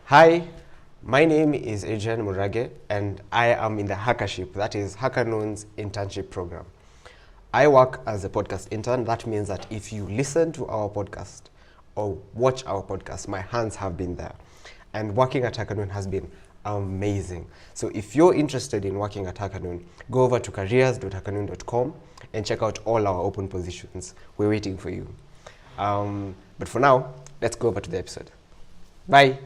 Hi, my name is Adrian Murage and I am in the Hackership, that is HackerNoon's internship program. I work as a podcast intern. That means that if you listen to our podcast or watch our podcast, my hands have been there. And working at HackerNoon has been amazing. So if you're interested in working at HackerNoon, go over to careers.hackernoon.com and check out all our open positions. We're waiting for you. But for now, let's go over to the episode. Bye.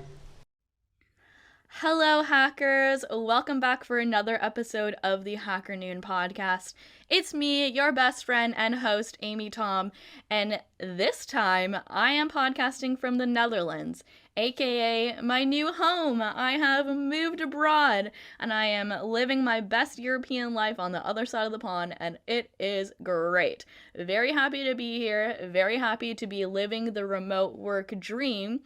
Hello, hackers. Welcome back for another episode of the HackerNoon Podcast. It's me, your best friend and host, Amy Tom, and this time I am podcasting from the Netherlands, aka my new home. I have moved abroad and I am living my best European life on the other side of the pond, and it is great. Very happy to be here, very happy to be living the remote work dream.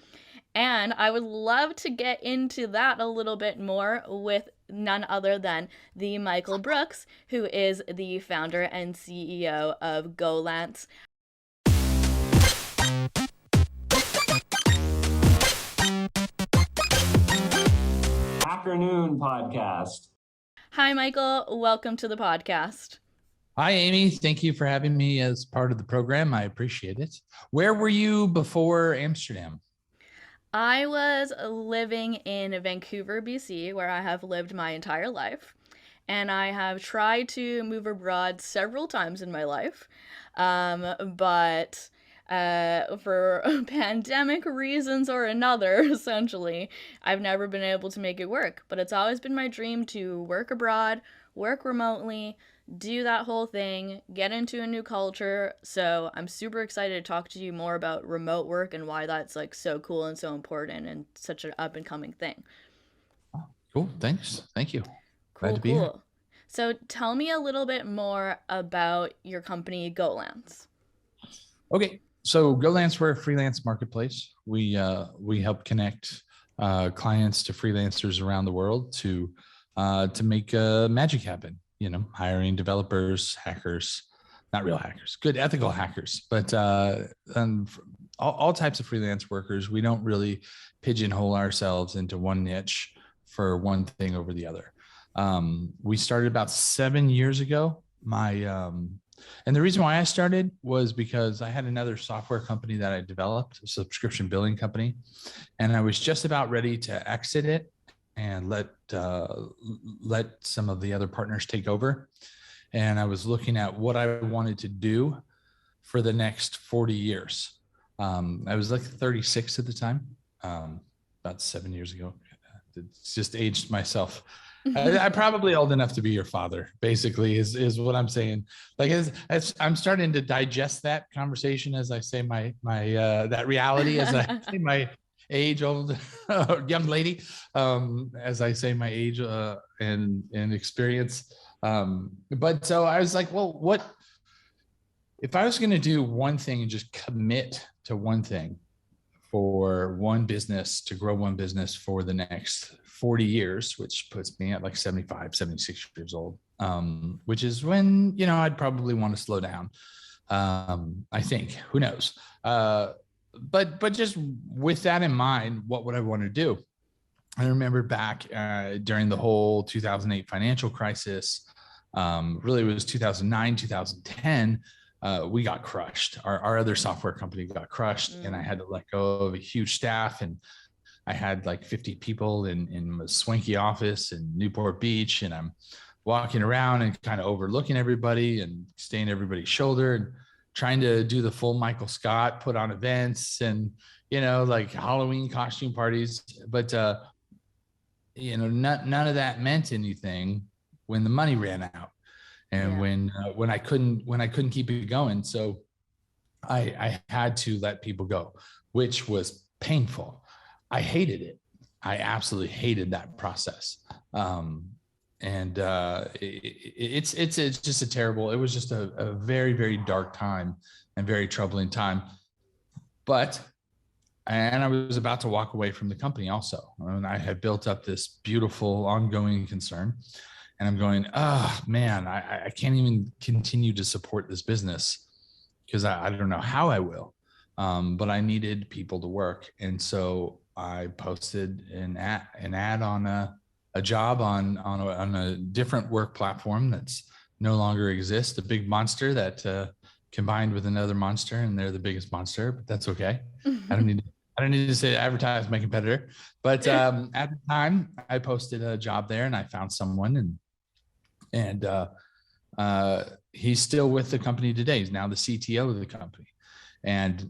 And I would love to get into that a little bit more with none other than the Michael Brooks, who is the founder and CEO of goLance. HackerNoon Podcast. Hi, Michael. Welcome to the podcast. Hi, Amy. Thank you for having me as part of the program. I appreciate it. Where were you before Amsterdam? I was living in Vancouver, BC, where I have lived my entire life. And I have tried to move abroad several times in my life. But for pandemic reasons or another, essentially, I've never been able to make it work. But it's always been my dream to work abroad, work remotely, do that whole thing, get into a new culture. So I'm super excited to talk to you more about remote work and why that's like so cool and so important and such an up and coming thing. Cool. Thanks. Thank you. Glad Cool, to be here. cool. So tell me a little bit more about your company, goLance. Okay. So goLance, we're a freelance marketplace. We help connect clients to freelancers around the world to make magic happen. You know, hiring developers, hackers, not real hackers, good ethical hackers, but all types of freelance workers. We don't really pigeonhole ourselves into one niche for one thing over the other. We started about 7 years ago. And the reason why I started was because I had another software company that I developed, a subscription billing company, and I was just about ready to exit it and let some of the other partners take over. And I was looking at what I wanted to do for the next 40 years. I was like 36 at the time, about 7 years ago. It's just aged myself. I'm probably old enough to be your father, basically, is what I'm saying. Like, as I'm starting to digest that conversation as I say my that reality, as I say my age, old young lady, as I say my age and experience. But so I was like, well, what if I was going to do one thing and just commit to one thing for one business, to grow one business for the next 40 years, which puts me at like 75, 76 years old, which is when, you know, I'd probably want to slow down. I think, who knows? But just with that in mind, what would I want to do? I remember back during the whole 2008 financial crisis, really it was 2009, 2010, we got crushed. Our other software company got crushed, and I had to let go of a huge staff, and I had like 50 people in a swanky office in Newport Beach, and I'm walking around and kind of overlooking everybody and staying everybody's shoulder and trying to do the full Michael Scott, put on events and, you know, like Halloween costume parties. But, you know, none of that meant anything when the money ran out and when I couldn't keep it going. So I had to let people go, which was painful. I hated it. I absolutely hated that process. And it's just a terrible, it was just a very, very dark time and very troubling time. And I was about to walk away from the company also. And I had built up this beautiful ongoing concern. And I'm going, oh man, I can't even continue to support this business because I don't know how I will. But I needed people to work. And so I posted an ad on a job on a different work platform that's no longer exists. A big monster that combined with another monster, and they're the biggest monster. But that's okay. I don't need to say advertise my competitor. But at the time, I posted a job there, and I found someone, and he's still with the company today. He's now the CTO of the company, and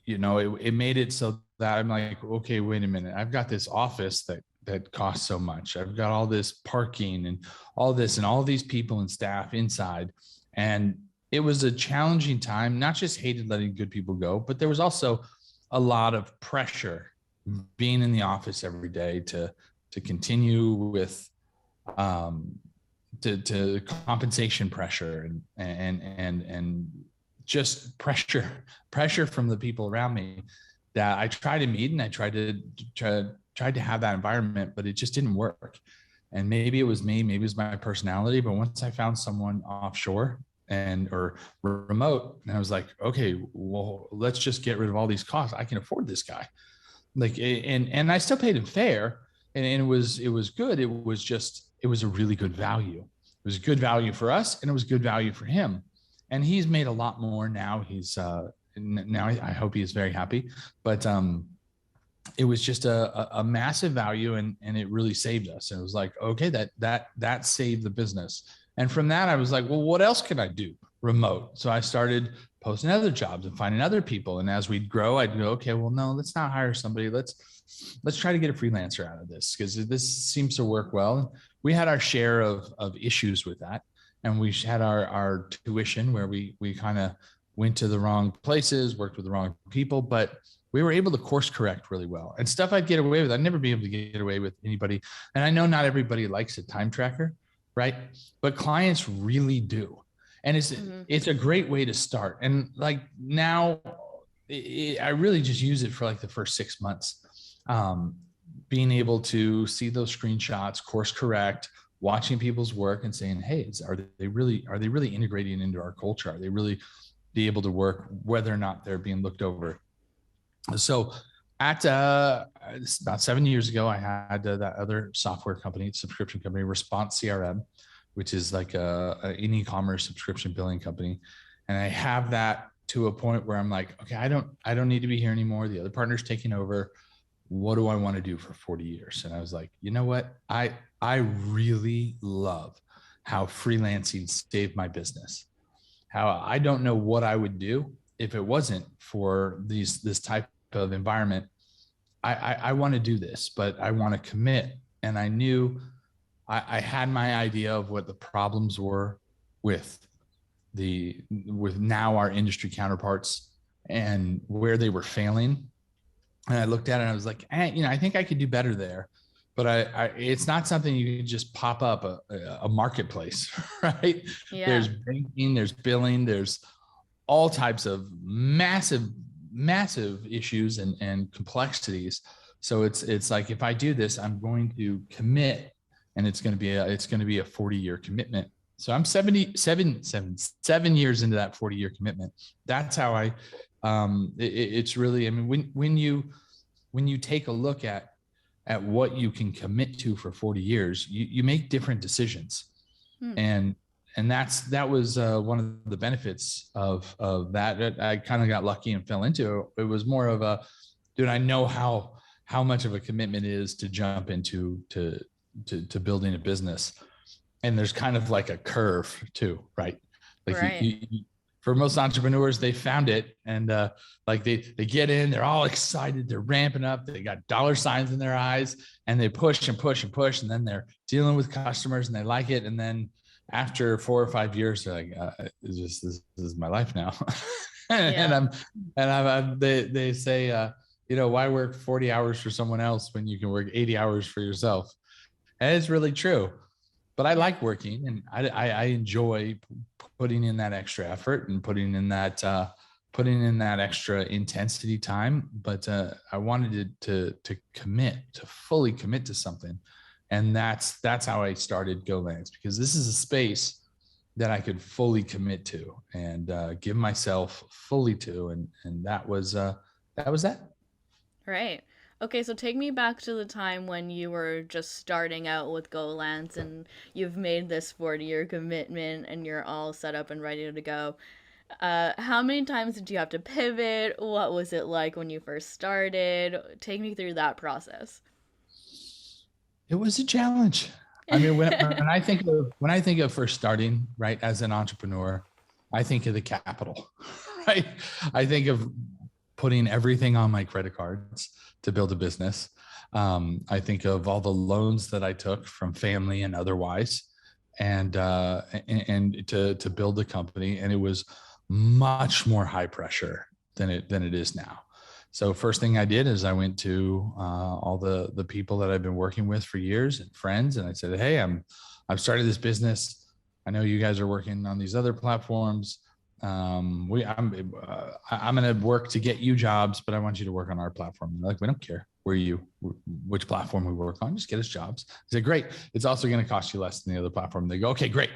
you know, it made it so that I'm like, okay, wait a minute. I've got this office that costs so much. I've got all this parking and all this and all these people and staff inside. And it was a challenging time. Not just hated letting good people go, but there was also a lot of pressure being in the office every day to continue with to compensation pressure and just pressure from the people around me that I tried to meet, and I tried to have that environment, but it just didn't work. And maybe it was me, maybe it was my personality, but once I found someone offshore or remote, and I was like, okay, well, let's just get rid of all these costs. I can afford this guy. Like, and I still paid him fair, and it was good. It was a really good value. It was good value for us, and it was good value for him. And he's made a lot more now. Now I hope he is very happy, but it was just a massive value, and it really saved us. And it was like, okay, that saved the business. And from that, I was like, well, what else can I do remote? So I started posting other jobs and finding other people. And as we'd grow, I'd go, okay, well, no, let's not hire somebody. Let's try to get a freelancer out of this, because this seems to work well. We had our share of issues with that. And we had our tuition where we kind of went to the wrong places, worked with the wrong people, but we were able to course correct really well. And stuff I'd get away with, I'd never be able to get away with anybody. And I know not everybody likes a time tracker, right? But clients really do. And it's a great way to start. And like now, I really just use it for like the first 6 months. Being able to see those screenshots, course correct, watching people's work and saying, hey, are they really integrating into our culture? Are they really be able to work, whether or not they're being looked over? So at about 7 years ago, I had that other software company, subscription company, Response CRM, which is like an e-commerce subscription billing company. And I have that to a point where I'm like, okay, I don't need to be here anymore. The other partner's taking over. What do I want to do for 40 years? And I was like, you know what? I really love how freelancing saved my business. How I don't know what I would do if it wasn't for this type of environment. I want to do this, but I want to commit. And I knew I had my idea of what the problems were with now our industry counterparts and where they were failing. And I looked at it and I was like, I think I could do better there. But it's not something you can just pop up a marketplace, right? Yeah. There's banking, there's billing, there's all types of massive issues and complexities. So it's like, if I do this, I'm going to commit, and it's going to be a 40-year commitment. So I'm 7 years into that 40-year commitment. That's how it's really, I mean, when you take a look at what you can commit to for 40 years, you make different decisions. And that was one of the benefits of that I kind of got lucky and fell into. It was more of dude, I know how much of a commitment it is to jump into to building a business. And there's kind of like a curve too, right? Like right. For most entrepreneurs, they found it, and like they get in, they're all excited, they're ramping up, they got dollar signs in their eyes, and they push and push and push, and then they're dealing with customers and they like it, and then after 4 or 5 years, they're like, this is my life now. They say, why work 40 hours for someone else when you can work 80 hours for yourself? And it's really true. But I like working, and I enjoy putting in that extra effort and putting in that extra intensity time. But I wanted to fully commit to something, and that's how I started goLance, because this is a space that I could fully commit to and give myself fully to, and that was that. Right. Okay, so take me back to the time when you were just starting out with goLance and you've made this 40-year commitment and you're all set up and ready to go. How many times did you have to pivot? What was it like when you first started? Take me through that process. It was a challenge. I mean, when I think of first starting, right, as an entrepreneur, I think of the capital, right? I think of putting everything on my credit cards to build a business. I think of all the loans that I took from family and otherwise, and to build the company, and it was much more high pressure than it is now. So first thing I did is I went to all the people that I've been working with for years and friends, and I said, "Hey, I've started this business. I know you guys are working on these other platforms. I'm going to work to get you jobs, but I want you to work on our platform." And they're like, "We don't care which platform we work on, just get us jobs." I said, "Great. It's also going to cost you less than the other platform." They go, "Okay, great."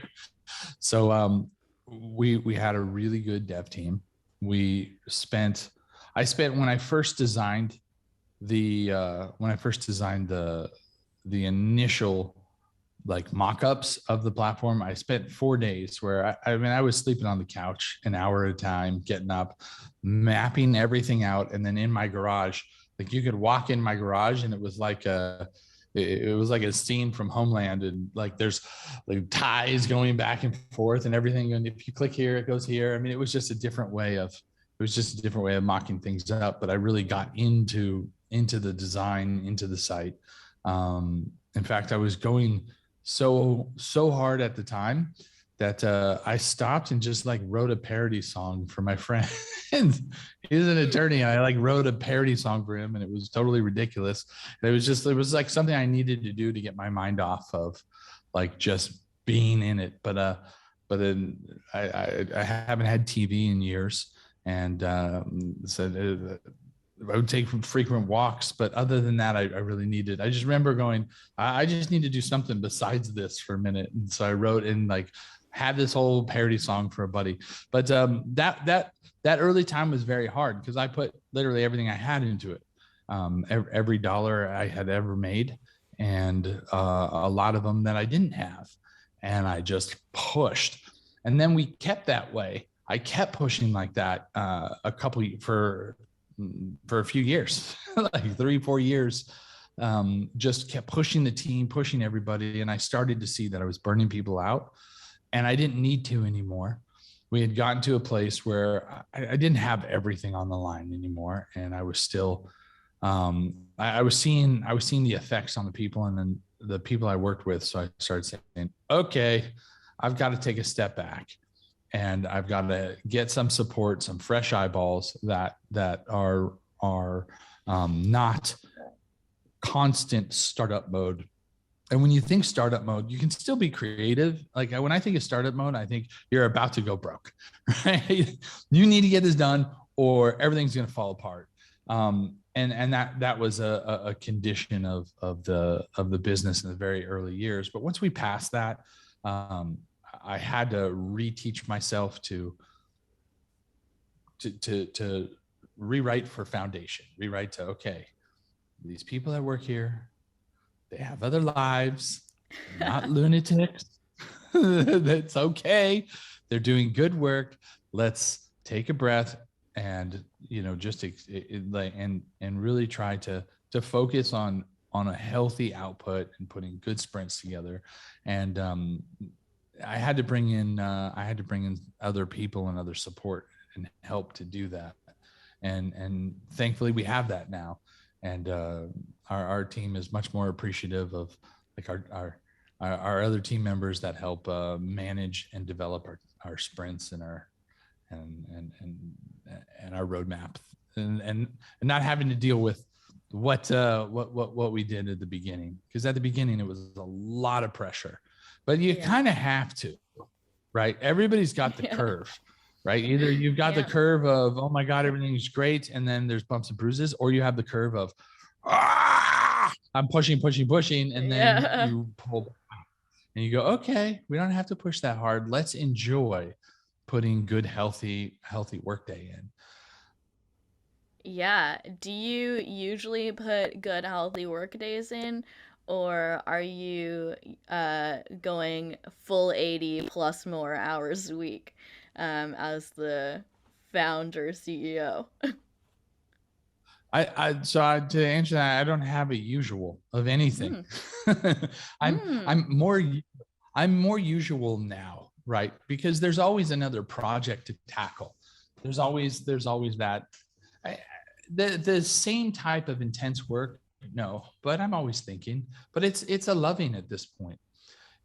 So we had a really good dev team. I spent when I first designed the initial like mock-ups of the platform, I spent 4 days where I was sleeping on the couch an hour at a time, getting up, mapping everything out. And then in my garage, like you could walk in my garage and it was like a scene from Homeland, and like there's like ties going back and forth and everything. And if you click here, it goes here. I mean, it was just a different way of mocking things up, but I really got into the design, into the site. In fact, I was going so hard at the time that I stopped and just like wrote a parody song for my friend. He's an attorney, and I like wrote a parody song for him, and it was totally ridiculous. It was like something I needed to do to get my mind off of like just being in it. But then I haven't had TV in years. And said I would take frequent walks, but other than that, I really needed. I just remember going, I just need to do something besides this for a minute, and so I wrote and like had this whole parody song for a buddy. But that early time was very hard because I put literally everything I had into it, every dollar I had ever made, and a lot of them that I didn't have, and I just pushed, and then we kept that way. I kept pushing like that for a few years, like 3-4 years, just kept pushing the team, pushing everybody. And I started to see that I was burning people out and I didn't need to anymore. We had gotten to a place where I didn't have everything on the line anymore. And I was still, I was seeing the effects on the people and then the people I worked with. So I started saying, okay, I've got to take a step back. And I've got to get some support, some fresh eyeballs that are not constant startup mode. And when you think startup mode, you can still be creative. Like when I think of startup mode, I think you're about to go broke, right? You need to get this done or everything's going to fall apart. And that was a condition of the business in the very early years. But once we passed that, I had to reteach myself to rewrite for foundation, rewrite to, okay, these people that work here, they have other lives, they're not lunatics. That's okay. They're doing good work. Let's take a breath and, just and really try to focus on a healthy output and putting good sprints together. And, I had to bring in other people and other support and help to do that. And thankfully we have that now. And our team is much more appreciative of like our other team members that help manage and develop our sprints and our roadmap and not having to deal with what we did at the beginning, because at the beginning it was a lot of pressure. But you kind of have to, right? Everybody's got the curve, right? Either you've got the curve of, oh my God, everything's great. And then there's bumps and bruises, or you have the curve of, I'm pushing. And then you pull back and you go, okay, we don't have to push that hard. Let's enjoy putting good, healthy work day in. Yeah. Do you usually put good, healthy work days in, or are you going full 80 plus more hours a week as the founder CEO? To answer that, I don't have a usual of anything. Mm. I'm Mm. I'm more I'm more usual now, right? Because there's always another project to tackle. There's always that. I, the same type of intense work, no, but I'm always thinking. But it's a loving at this point.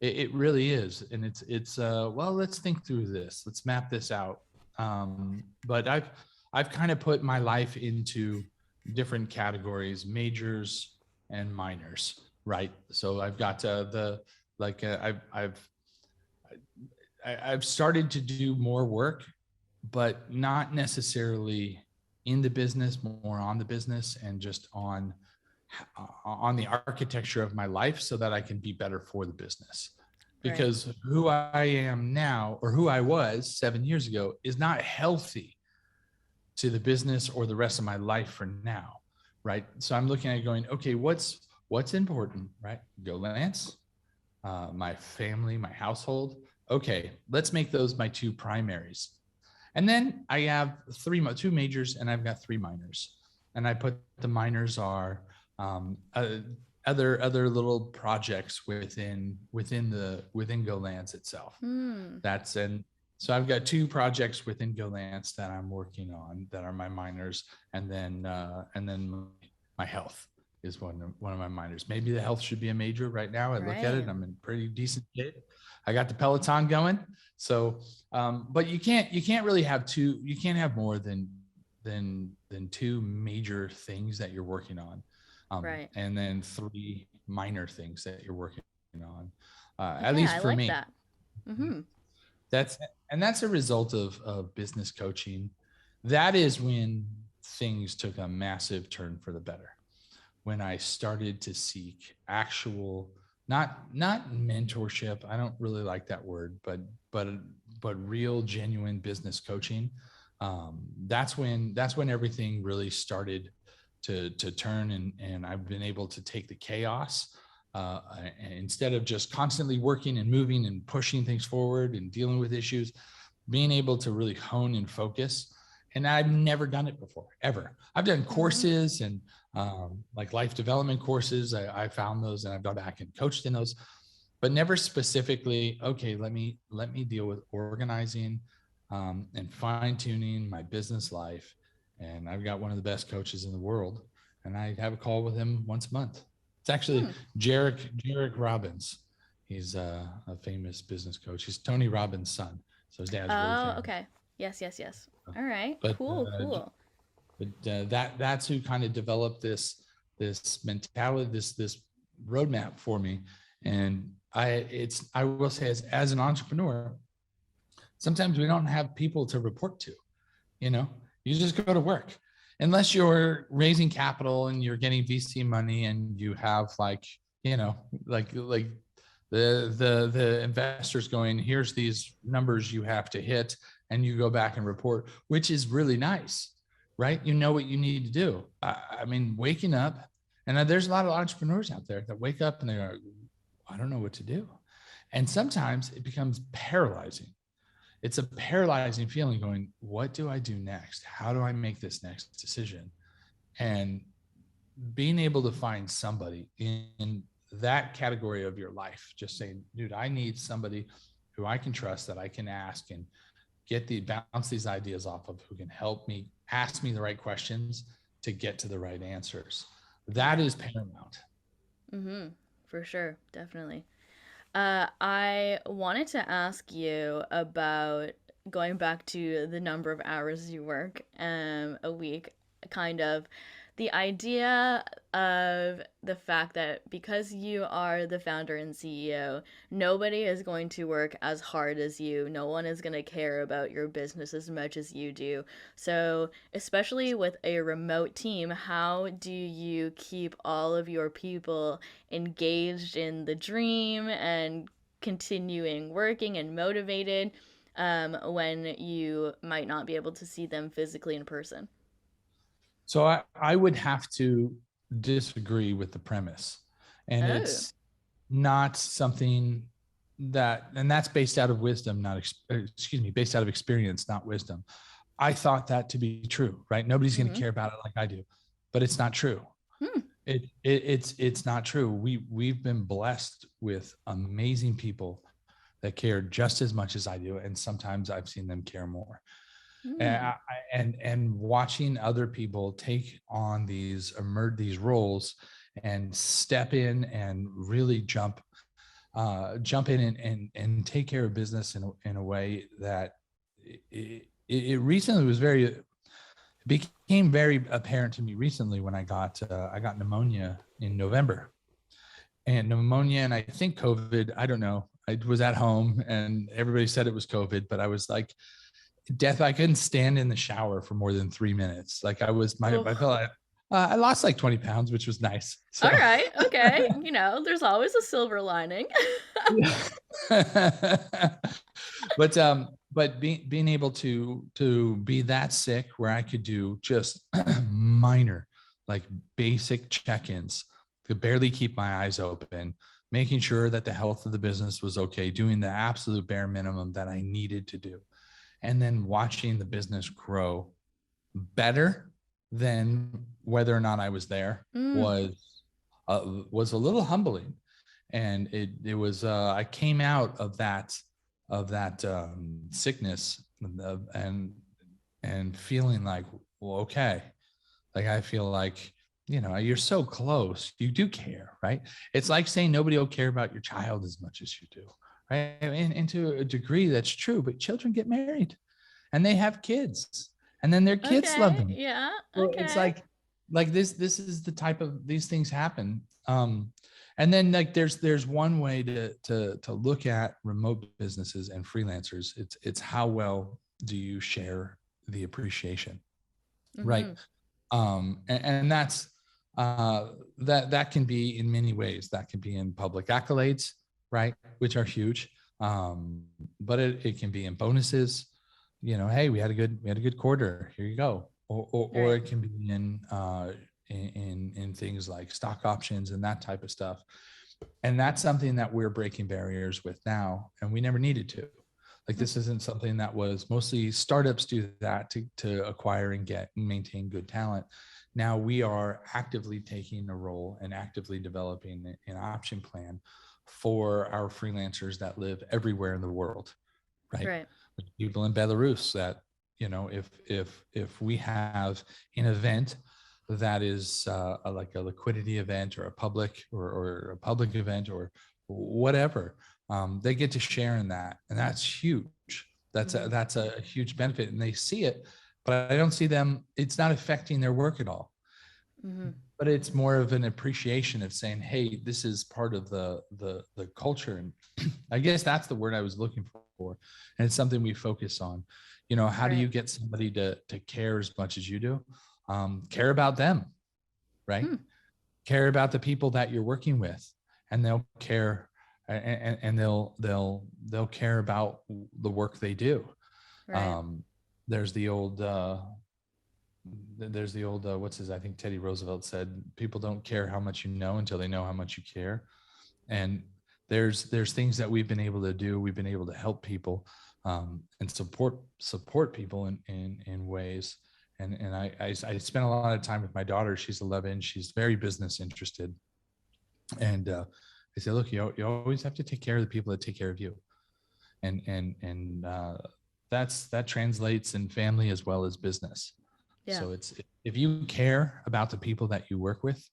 It really is, and it's well, let's think through this. Let's map this out. But I've kind of put my life into different categories, majors and minors, right? So I've got the like I've started to do more work, but not necessarily in the business, more on the business and just on the architecture of my life so that I can be better for the business. Right. Because who I am now or who I was 7 years ago is not healthy to the business or the rest of my life for now, right? So I'm looking at going, okay, what's important, right? goLance, my family, my household. Okay, let's make those my two primaries. And then I have two majors and I've got three minors. And I put the minors are other little projects within goLance itself. Hmm. That's and so I've got two projects within goLance that I'm working on that are my minors, and then my health is one of my minors. Maybe the health should be a major right now. I look at Right. it, I'm in pretty decent shape. I got the Peloton going, so but you can't really have two. You can't have more than two major things that you're working on, Right. and then three minor things that you're working on. At Okay, least I for like me. that. Mm-hmm. That's a result of business coaching. That is when things took a massive turn for the better. When I started to seek actual, not mentorship. I don't really like that word, but real, genuine business coaching. That's when everything really started to turn, and I've been able to take the chaos, instead of just constantly working and moving and pushing things forward and dealing with issues, being able to really hone and focus. And I've never done it before, ever. I've done Mm-hmm. courses and like life development courses. I found those and I've gone back and coached in those, but never specifically, okay, let me deal with organizing and fine tuning my business life. And I've got one of the best coaches in the world, and I have a call with him once a month. It's actually Hmm. Jarek Robbins. He's a famous business coach. He's Tony Robbins' son, so his dad's really Oh, famous. okay. Yes, yes, yes. All right. But Cool, cool. that's who kind of developed this mentality, this roadmap for me. And I will say, as an entrepreneur, sometimes we don't have people to report to. You know, you just go to work, unless you're raising capital and you're getting VC money and you have like, like the investors going, here's these numbers you have to hit, and you go back and report, which is really nice, right? You know what you need to do. I mean, waking up, and there's a lot of entrepreneurs out there that wake up and they go, I don't know what to do. And sometimes it becomes paralyzing. It's a paralyzing feeling going, what do I do next? How do I make this next decision? And being able to find somebody in that category of your life, just saying, dude, I need somebody who I can trust, that I can ask and bounce these ideas off of, who can help me, ask me the right questions to get to the right answers. That Right. is paramount. Mm-hmm. For sure. Definitely. I wanted to ask you about going back to the number of hours you work a week, kind of the idea of the fact that because you are the founder and CEO, nobody is going to work as hard as you. No one is going to care about your business as much as you do. So, especially with a remote team, how do you keep all of your people engaged in the dream and continuing working and motivated when you might not be able to see them physically in person? So I would have to disagree with the premise. And Oh. it's not something and that's based out of wisdom, based out of experience, not wisdom. I thought that to be true, right? Nobody's going to care about it like I do, but it's not true. It's not true. We've been blessed with amazing people that care just as much as I do, and sometimes I've seen them care more. And watching other people take on these roles and step in and really jump in and take care of business in a way that it recently became very apparent to me recently when I got pneumonia in November. And pneumonia, and I think COVID, I don't know. I was at home and everybody said it was COVID, but I was like, death, I couldn't stand in the shower for more than 3 minutes. Like I felt like I lost like 20 pounds, which was nice. So. All right. Okay. There's always a silver lining. But being able to be that sick where I could do just minor, like basic check-ins, could barely keep my eyes open, making sure that the health of the business was okay, doing the absolute bare minimum that I needed to do. And then watching the business grow better than whether or not I was there was a little humbling. And it was I came out of that sickness and feeling like, well, okay, like I feel like, you're so close, you do care, right? It's like saying nobody will care about your child as much as you do, right? And to a degree that's true, but children get married and they have kids and then their kids love them. Yeah. So Okay. it's like this is the type of, these things happen. And then like there's one way to look at remote businesses and freelancers. It's how well do you share the appreciation, right? And that's that can be in many ways. That can be in public accolades, right, which are huge. But it can be in bonuses. Hey, we had a good quarter. Here you go. Or it can be in things like stock options and that type of stuff. And that's something that we're breaking barriers with now, and we never needed to. Like this isn't something that was, mostly startups do that to acquire and get and maintain good talent. Now we are actively taking a role and actively developing an option plan for our freelancers that live everywhere in the world, right? People in Belarus that, if we have an event that is like a liquidity event or a public or a public event or whatever, they get to share in that, and that's huge. That's a huge benefit, and they see it, but I don't see them. It's not affecting their work at all. But it's more of an appreciation of saying, hey, this is part of the culture. And I guess that's the word I was looking for. And it's something we focus on. How do you get somebody to care as much as you do? Care about them, right? Care about the people that you're working with, and they'll care, and they'll care about the work they do. There's the old I think Teddy Roosevelt said, people don't care how much you know until they know how much you care. And there's things that we've been able to do. We've been able to help people and support people in ways. And I spent a lot of time with my daughter. She's 11. She's very business interested. And I said, look, you always have to take care of the people that take care of you. And that translates in family as well as business. Yeah. So it's, if you care about the people that you work with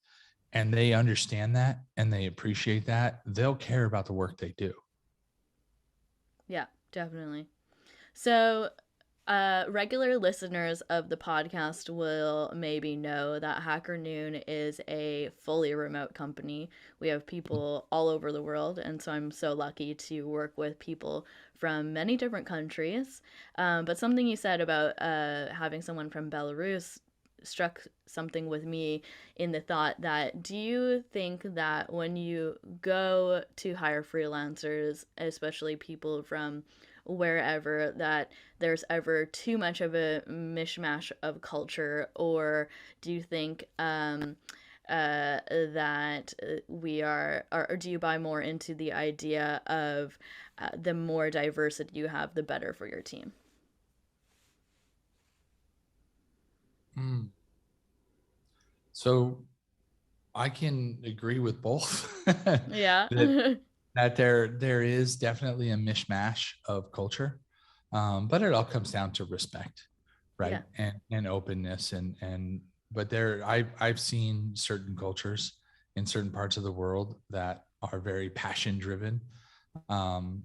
and they understand that and they appreciate that, they'll care about the work they do. Yeah, definitely. So regular listeners of the podcast will maybe know that HackerNoon is a fully remote company. We have people all over the world, and so I'm so lucky to work with people from many different countries. But something you said about having someone from Belarus struck something with me in the thought that, do you think that when you go to hire freelancers, especially people from wherever that there's ever too much of a mishmash of culture, or do you think that we are, or do you buy more into the idea of the more diversity you have, the better for your team? So I can agree with both. Yeah. that there is definitely a mishmash of culture, but it all comes down to respect, right? Yeah. And openness, and but I've seen certain cultures in certain parts of the world that are very passion driven, and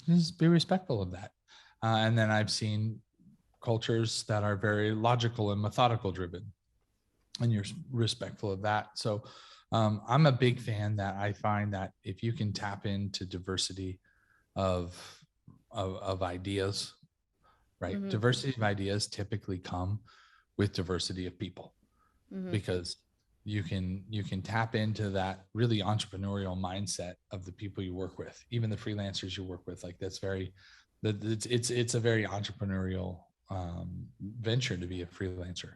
just be respectful of that. And then I've seen cultures that are very logical and methodical driven, and you're respectful of that. So I'm a big fan that I find that if you can tap into diversity of ideas, right? Mm-hmm. Diversity of ideas typically come with diversity of people, Mm-hmm. because you can tap into that really entrepreneurial mindset of the people you work with, even the freelancers you work with. Like it's a very entrepreneurial venture to be a freelancer.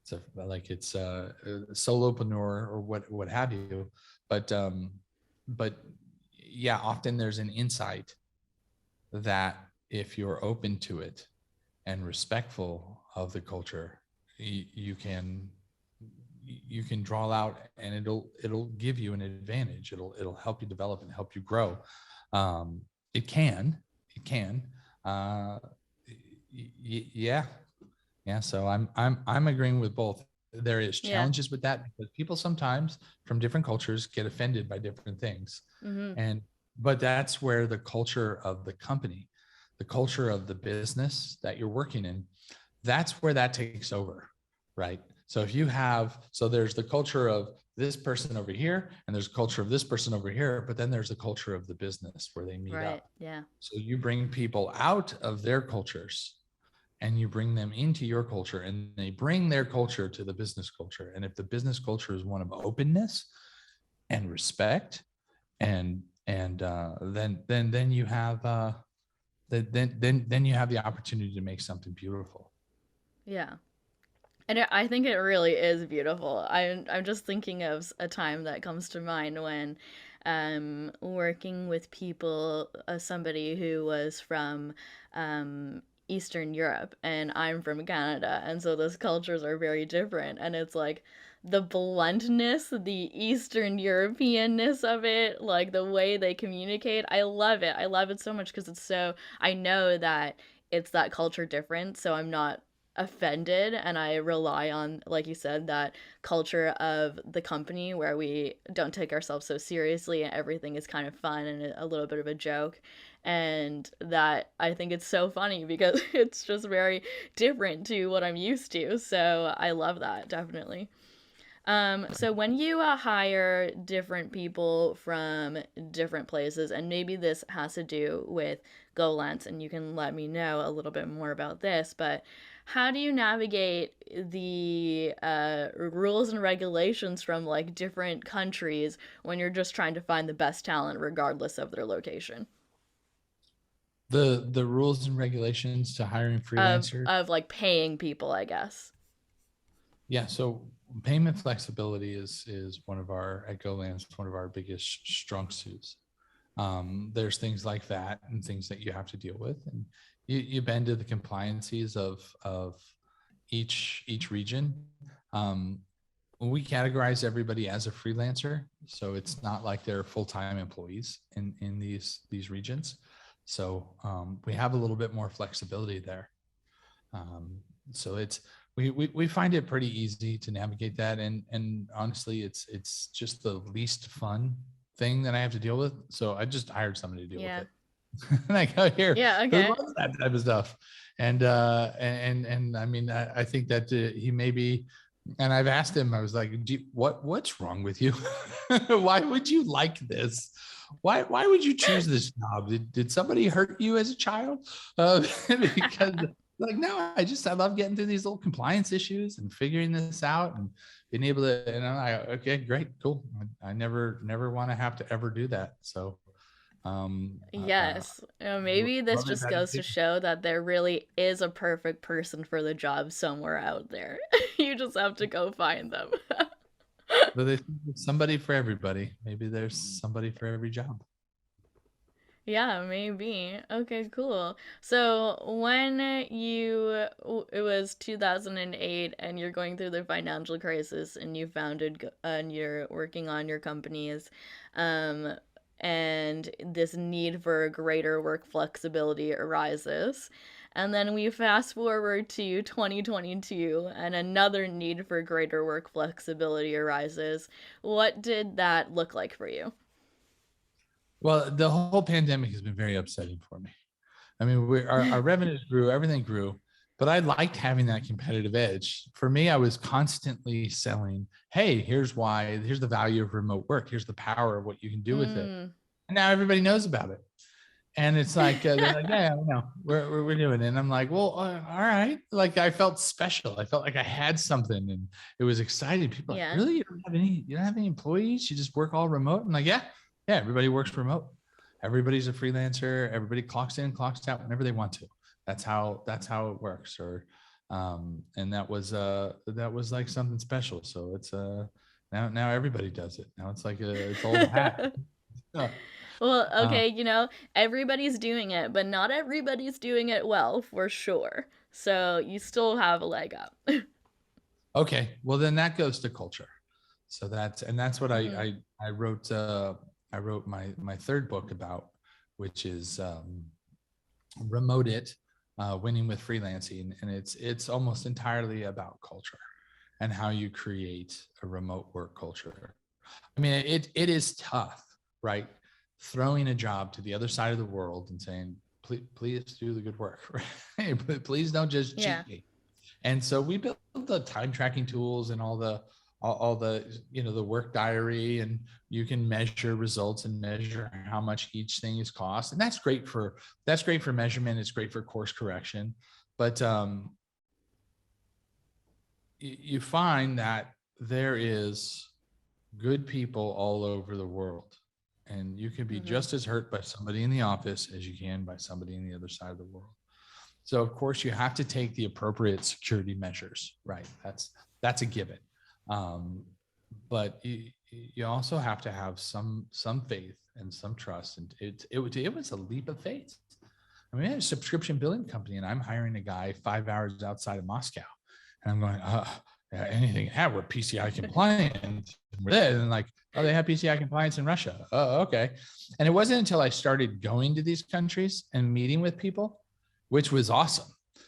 So like it's a solopreneur or what have you, but yeah, often there's an insight that if you're open to it and respectful of the culture, you can draw out, and it'll give you an advantage. It'll help you develop and help you grow. It can, yeah. So I'm agreeing with both. There is Yeah. challenges with that because people sometimes from different cultures get offended by different things. Mm-hmm. But that's where the culture of the company, the culture of the business that you're working in, that's where that takes over, right? So there's the culture of this person over here, and there's a culture of this person over here, but then there's a culture of the business where they meet up. Yeah. So you bring people out of their cultures and you bring them into your culture, and they bring their culture to the business culture. And if the business culture is one of openness and respect, and then you have then you have the opportunity to make something beautiful. Yeah. And I think it really is beautiful. I'm just thinking of a time that comes to mind when working with people, somebody who was from Eastern Europe, and I'm from Canada, and so those cultures are very different, and it's like the bluntness, the Eastern Europeanness of it, like the way they communicate. I love it. I love it so much because I know that it's that culture difference, so I'm not offended, and I rely on, like you said, that culture of the company where we don't take ourselves so seriously and everything is kind of fun and a little bit of a joke. And that, I think it's so funny because it's just very different to what I'm used to. So I love that, definitely. So when you hire different people from different places, and maybe this has to do with goLance, and you can let me know a little bit more about this, but how do you navigate the rules and regulations from like different countries when you're just trying to find the best talent regardless of their location? The rules and regulations to hiring freelancers. Of like paying people, I guess. Yeah, so payment flexibility is one of our at goLance, one of our biggest strong suits. There's things like that and things that you have to deal with, and you bend to the compliances of each region. We categorize everybody as a freelancer, so it's not like they're full-time employees in these regions. So we have a little bit more flexibility there. So we find it pretty easy to navigate that, and honestly, it's just the least fun thing that I have to deal with. So I just hired somebody to deal with it. And I go, here, yeah, okay, who loves that type of stuff? And I mean, I think that he may be. And I've asked him, I was like, what's wrong with you? Why would you like this? Why would you choose this job? Did somebody hurt you as a child? Because like, no, I love getting through these little compliance issues and figuring this out and being able to, okay, great, cool. I never want to have to ever do that. So Yes. Maybe this love it, just value goes to it. show that there really is a perfect person for the job somewhere out there. You just have to go find them. But there's somebody for everybody. Maybe there's somebody for every job. Yeah, maybe. Okay, cool. So when it was 2008 and you're going through the financial crisis and you and you're working on your companies, um, and this need for greater work flexibility arises. And then we fast forward to 2022 and another need for greater work flexibility arises. What did that look like for you? Well, the whole pandemic has been very upsetting for me. I mean, our revenues grew, everything grew, but I liked having that competitive edge. For me, I was constantly selling, hey, here's the value of remote work. Here's the power of what you can do with it. Mm. And now everybody knows about it. And it's like, they're like, yeah, no, we're doing it. And I'm like, well, all right. Like I felt special. I felt like I had something and it was exciting. People are like, Yeah. really? You don't have any employees? You just work all remote? I'm like, yeah, everybody works remote. Everybody's a freelancer. Everybody clocks in, clocks out whenever they want to. That's how it works. Or, and that was like something special. So it's, now everybody does it. Now it's like it's old hat. Well, Uh, okay, everybody's doing it, but not everybody's doing it well, for sure. So you still have a leg up. Okay, well then that goes to culture. So that's what Mhm. I wrote. I wrote my third book about, which is Remote It, Winning with Freelancing, and it's almost entirely about culture and how you create a remote work culture. I mean, it is tough, right? Throwing a job to the other side of the world and saying, please do the good work, right? Please don't just Yeah. cheat me. And so we built the time tracking tools and all the the work diary, and you can measure results and measure how much each thing is cost. And that's great for measurement. It's great for course correction. But you find that there is good people all over the world. And you can be Hmm. just as hurt by somebody in the office as you can by somebody in the other side of the world. So of course you have to take the appropriate security measures, right? That's a given. But you also have to have some faith and some trust. And it was a leap of faith. I mean, I had a subscription billing company, and I'm hiring a guy 5 hours outside of Moscow, and I'm going, anything we're PCI compliant, and like, oh, they have PCI compliance in Russia. Oh, okay. And it wasn't until I started going to these countries and meeting with people, which was awesome.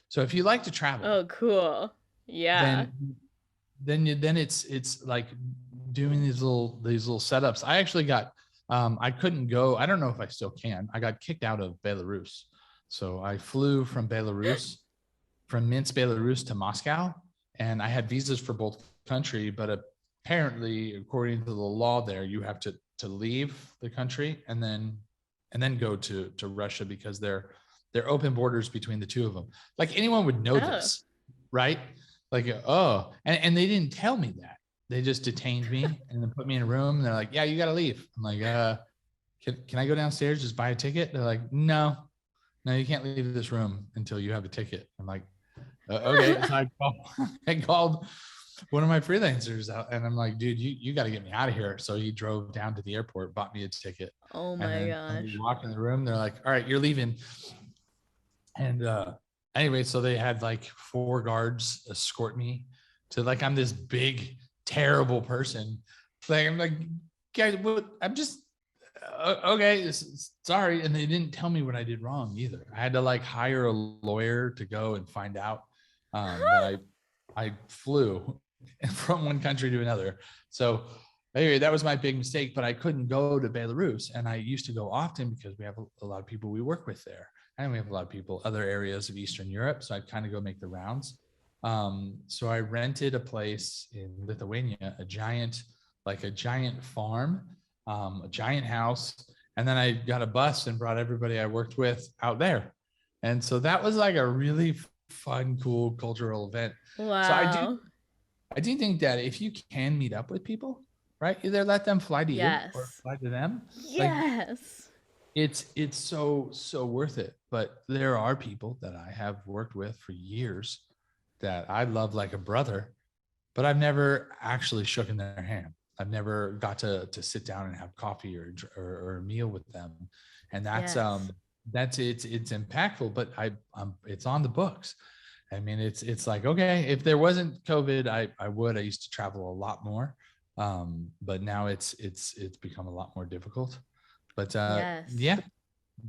So if you like to travel, Oh, cool. Yeah. then it's like doing these little setups. I actually got I couldn't go. I don't know if I still can. I got kicked out of Belarus. So I flew from Minsk, Belarus to Moscow, and I had visas for both country, but apparently, according to the law there, you have to leave the country and then go to Russia, because they're open borders between the two of them. Like anyone would know this, right? Like, and they didn't tell me that. They just detained me and then put me in a room. And they're like, yeah, you got to leave. I'm like, can I go downstairs, just buy a ticket? They're like, no, you can't leave this room until you have a ticket. I'm like, okay. So I called one of my freelancers out, and I'm like, dude, you got to get me out of here. So he drove down to the airport, bought me a ticket. Oh And my then when we gosh. walked in the room, they're like, all right, you're leaving. And anyway, so they had like 4 guards escort me to, like, I'm this big, terrible person. Like, I'm like, guys, I'm just, okay, sorry. And they didn't tell me what I did wrong either. I had to like hire a lawyer to go and find out that I flew from one country to another. So anyway, that was my big mistake, but I couldn't go to Belarus. And I used to go often because we have a lot of people we work with there. And we have a lot of people, other areas of Eastern Europe. So I'd kind of go make the rounds. So I rented a place in Lithuania, a giant farm, a giant house. And then I got a bus and brought everybody I worked with out there. And so that was like a really fun, cool cultural event. Wow. So I do think that if you can meet up with people, right, either let them fly to you or Yes. fly to them. Yes. It's so worth it. But there are people that I have worked with for years that I love like a brother, but I've never actually shook their hand. I've never got to sit down and have coffee or a meal with them, and that's Yes. it's impactful. But it's on the books. I mean, it's like, okay, if there wasn't COVID, I used to travel a lot more, but now it's become a lot more difficult. But Yes. yeah,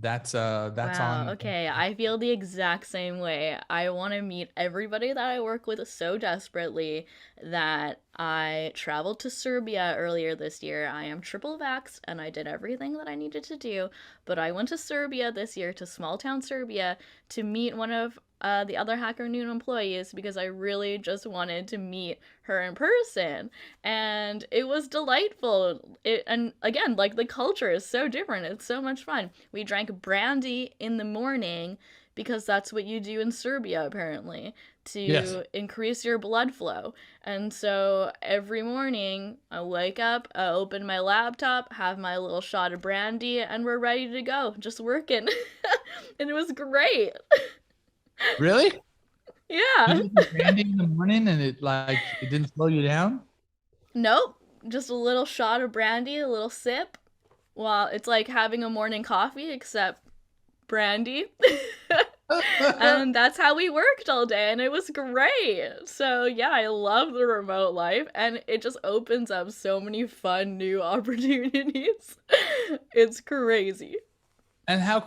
that's Wow, on. okay. I feel the exact same way. I want to meet everybody that I work with so desperately that I traveled to Serbia earlier this year. I am triple vaxxed and I did everything that I needed to do, but I went to Serbia this year, to small town Serbia, to meet one of the other Hacker Noon employees because I really just wanted to meet her in person. And it was delightful. And again, like the culture is so different. It's so much fun. We drank brandy in the morning because that's what you do in Serbia apparently Yes. to increase your blood flow. And so every morning I wake up, I open my laptop, have my little shot of brandy, and we're ready to go, just working. And it was great. Really? You Yeah. did the branding in the morning and it didn't slow you down? Nope. Just a little shot of brandy, a little sip. Well, it's like having a morning coffee, except brandy. And that's how we worked all day, and it was great. So, yeah, I love the remote life, and it just opens up so many fun new opportunities. It's crazy. And how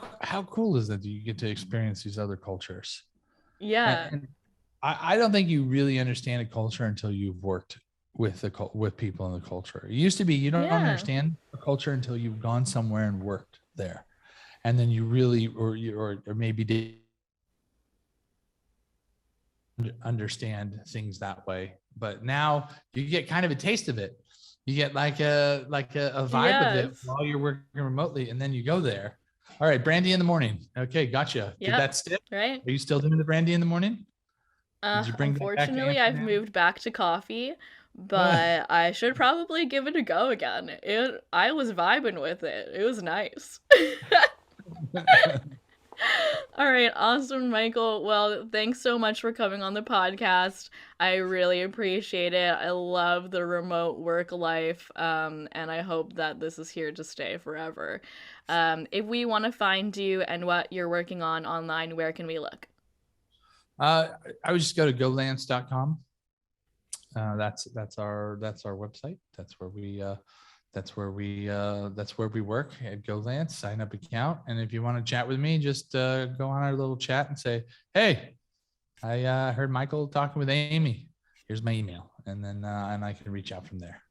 cool is that you get to experience these other cultures? Yeah. And I don't think you really understand a culture until you've worked with people in the culture. It used to be you don't Yeah. understand a culture until you've gone somewhere and worked there, and then you really or maybe did understand things that way. But now you get kind of a taste of it. You get like a vibe of it Yes. while you're working remotely, and then you go there. All right, brandy in the morning. Okay, gotcha. Did Yep. that stick? Right? Are you still doing the brandy in the morning? Did you bring that back to Unfortunately, I've Amsterdam? moved back to coffee, but I should probably give it a go again. I was vibing with it. It was nice. All right, awesome, Michael. Well, thanks so much for coming on the podcast. I really appreciate it. I love the remote work life, and I hope that this is here to stay forever. If we want to find you and what you're working on online, where can we look? I would just go to goLance.com. That's our website. That's where we work at goLance. Sign up account, and if you want to chat with me, just go on our little chat and say, "Hey, I heard Michael talking with Amy. Here's my email," and then and I can reach out from there.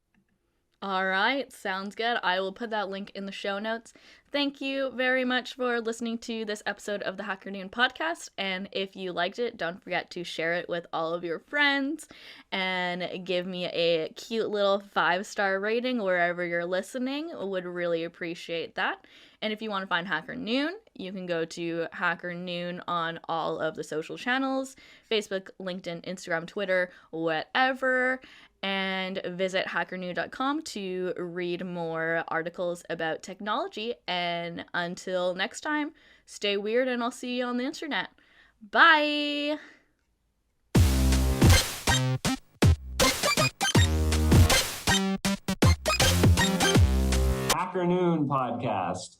All right, sounds good. I will put that link in the show notes. Thank you very much for listening to this episode of the HackerNoon Podcast. And if you liked it, don't forget to share it with all of your friends and give me a cute little 5-star rating wherever you're listening. Would really appreciate that. And if you want to find HackerNoon, you can go to HackerNoon on all of the social channels: Facebook, LinkedIn, Instagram, Twitter, whatever. And visit hackernew.com to read more articles about technology. And until next time, stay weird, and I'll see you on the internet. Bye! HackerNoon Podcast.